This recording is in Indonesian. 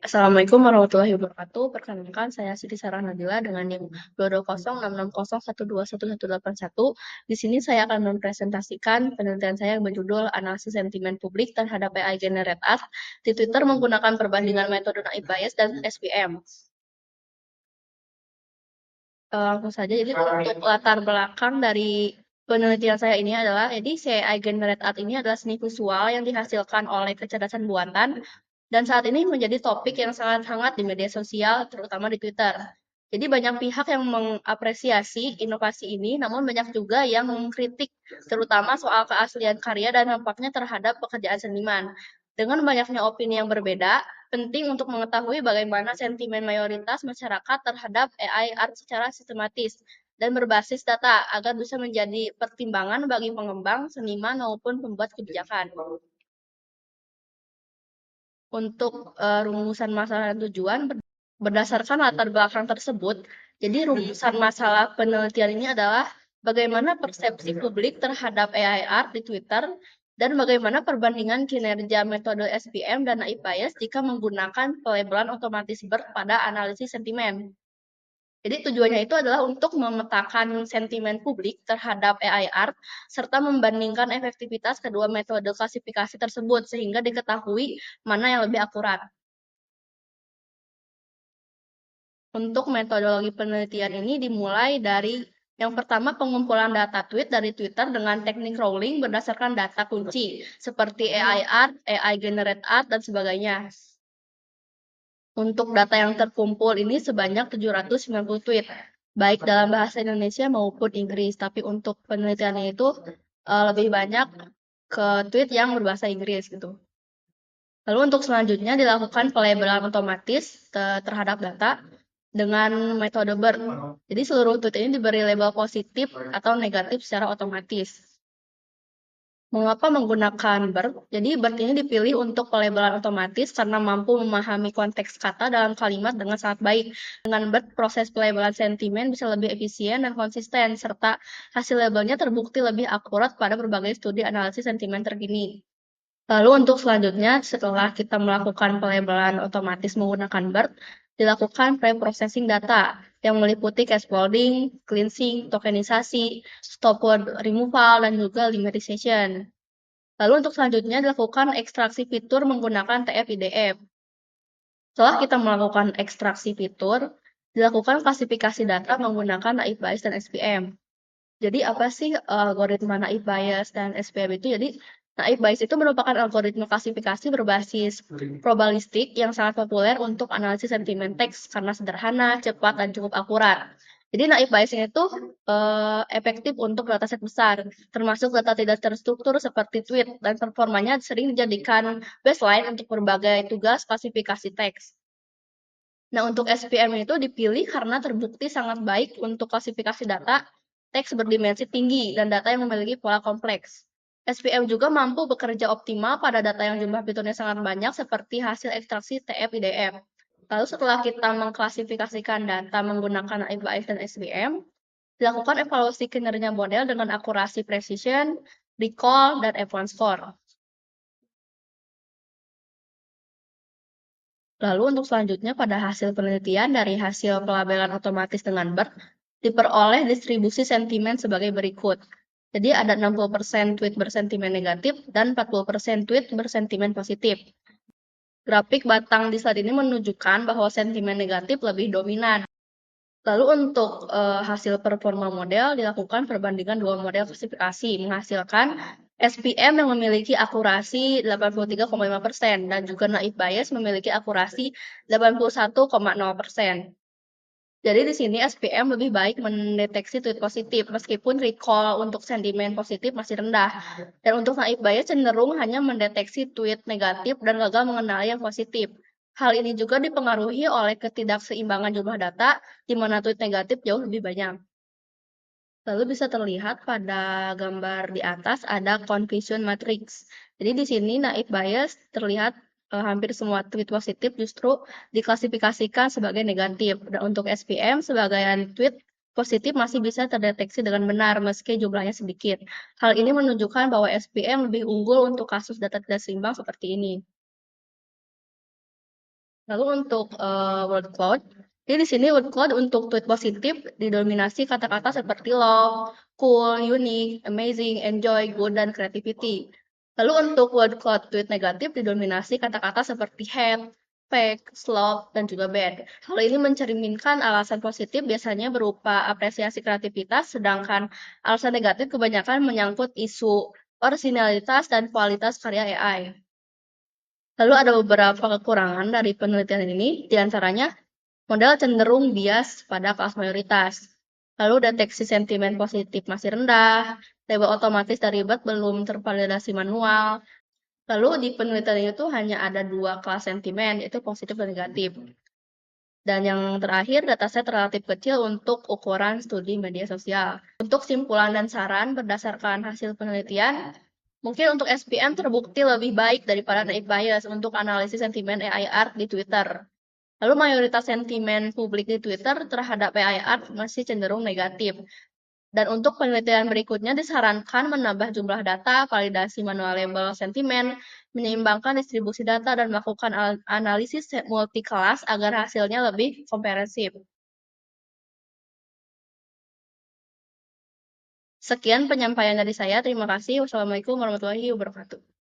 Assalamualaikum warahmatullahi wabarakatuh. Perkenalkan, saya Siti Sarah Nabila dengan NIM 2206601211181. Di sini saya akan mempresentasikan penelitian saya yang berjudul Analisis Sentimen Publik terhadap AI Generate Art di Twitter menggunakan perbandingan metode naive Bayes dan SVM. Langsung saja, jadi untuk latar belakang dari penelitian saya ini adalah, jadi si AI Generate Art ini adalah seni visual yang dihasilkan oleh kecerdasan buatan dan saat ini menjadi topik yang sangat hangat di media sosial, terutama di Twitter. Jadi banyak pihak yang mengapresiasi inovasi ini, namun banyak juga yang mengkritik, terutama soal keaslian karya dan dampaknya terhadap pekerjaan seniman. Dengan banyaknya opini yang berbeda, penting untuk mengetahui bagaimana sentimen mayoritas masyarakat terhadap AI art secara sistematis dan berbasis data agar bisa menjadi pertimbangan bagi pengembang, seniman, maupun pembuat kebijakan. Untuk rumusan masalah dan tujuan berdasarkan latar belakang tersebut, jadi rumusan masalah penelitian ini adalah bagaimana persepsi publik terhadap AI art di Twitter dan bagaimana perbandingan kinerja metode SPM dan naive Bayes jika menggunakan pelabelan otomatis BERT pada analisis sentimen. Jadi tujuannya itu adalah untuk memetakan sentimen publik terhadap AI art serta membandingkan efektivitas kedua metode klasifikasi tersebut sehingga diketahui mana yang lebih akurat. Untuk metodologi penelitian ini dimulai dari yang pertama pengumpulan data tweet dari Twitter dengan teknik crawling berdasarkan data kunci seperti AI art, AI generate art, dan sebagainya. Untuk data yang terkumpul ini sebanyak 790 tweet, baik dalam bahasa Indonesia maupun Inggris. Tapi untuk penelitiannya itu lebih banyak ke tweet yang berbahasa Inggris gitu. Lalu untuk selanjutnya dilakukan pelabelan otomatis terhadap data dengan metode BERT. Jadi seluruh tweet ini diberi label positif atau negatif secara otomatis. Mengapa menggunakan BERT? Jadi BERT ini dipilih untuk pelabelan otomatis karena mampu memahami konteks kata dalam kalimat dengan sangat baik. Dengan BERT, proses pelabelan sentimen bisa lebih efisien dan konsisten, serta hasil labelnya terbukti lebih akurat pada berbagai studi analisis sentimen terkini. Lalu untuk selanjutnya, setelah kita melakukan pelabelan otomatis menggunakan BERT, dilakukan pre-processing data yang meliputi scaffolding, cleansing, tokenisasi, stop word removal, dan juga limeritation. Lalu untuk selanjutnya dilakukan ekstraksi fitur menggunakan TF-IDF. Setelah kita melakukan ekstraksi fitur, dilakukan klasifikasi data menggunakan naive Bayes dan SPM. Jadi apa sih algoritma naive Bayes dan SPM itu? Jadi naive Bayes itu merupakan algoritma klasifikasi berbasis probabilistik yang sangat populer untuk analisis sentimen teks karena sederhana, cepat, dan cukup akurat. Jadi naive Bayes itu efektif untuk dataset besar, termasuk data tidak terstruktur seperti tweet, dan performanya sering dijadikan baseline untuk berbagai tugas klasifikasi teks. Nah, untuk SPM itu dipilih karena terbukti sangat baik untuk klasifikasi data teks berdimensi tinggi dan data yang memiliki pola kompleks. SPM juga mampu bekerja optimal pada data yang jumlah fiturnya sangat banyak seperti hasil ekstraksi TF-IDF. Lalu setelah kita mengklasifikasikan data menggunakan naive Bayes dan SPM, dilakukan evaluasi kinerja model dengan akurasi precision, recall, dan F1 score. Lalu untuk selanjutnya pada hasil penelitian dari hasil pelabelan otomatis dengan BERT, diperoleh distribusi sentimen sebagai berikut. Jadi ada 60% tweet bersentimen negatif dan 40% tweet bersentimen positif. Grafik batang di slide ini menunjukkan bahwa sentimen negatif lebih dominan. Lalu untuk hasil performa model dilakukan perbandingan dua model klasifikasi menghasilkan SPM yang memiliki akurasi 83,5% dan juga naive Bayes memiliki akurasi 81,0%. Jadi di sini SPM lebih baik mendeteksi tweet positif meskipun recall untuk sentimen positif masih rendah. Dan untuk naive Bayes cenderung hanya mendeteksi tweet negatif dan gagal mengenali yang positif. Hal ini juga dipengaruhi oleh ketidakseimbangan jumlah data, di mana tweet negatif jauh lebih banyak. Lalu bisa terlihat pada gambar di atas ada confusion matrix. Jadi di sini naive Bayes terlihat hampir semua tweet positif justru diklasifikasikan sebagai negatif. Dan untuk SPM, sebagian tweet positif masih bisa terdeteksi dengan benar meski jumlahnya sedikit. Hal ini menunjukkan bahwa SPM lebih unggul untuk kasus data tidak seimbang seperti ini. Lalu untuk word cloud, jadi di sini word cloud untuk tweet positif didominasi kata-kata seperti love, cool, unique, amazing, enjoy, good, dan creativity. Lalu untuk word cloud tweet negatif didominasi kata-kata seperti hate, fake, slob, dan juga bad. Hal ini mencerminkan alasan positif biasanya berupa apresiasi kreativitas, sedangkan alasan negatif kebanyakan menyangkut isu originalitas dan kualitas karya AI. Lalu ada beberapa kekurangan dari penelitian ini, di antaranya model cenderung bias pada kelas mayoritas. Lalu deteksi sentimen positif masih rendah, label otomatis dari bot belum tervalidasi manual. Lalu di penelitian itu hanya ada dua kelas sentimen, yaitu positif dan negatif. Dan yang terakhir, dataset relatif kecil untuk ukuran studi media sosial. Untuk simpulan dan saran berdasarkan hasil penelitian, mungkin untuk SPM terbukti lebih baik daripada naik bias untuk analisis sentimen AI art di Twitter. Lalu mayoritas sentimen publik di Twitter terhadap AI art masih cenderung negatif. Dan untuk penelitian berikutnya disarankan menambah jumlah data, validasi manual label sentimen, menyeimbangkan distribusi data, dan melakukan analisis multi kelas agar hasilnya lebih komprehensif. Sekian penyampaian dari saya. Terima kasih. Wassalamualaikum warahmatullahi wabarakatuh.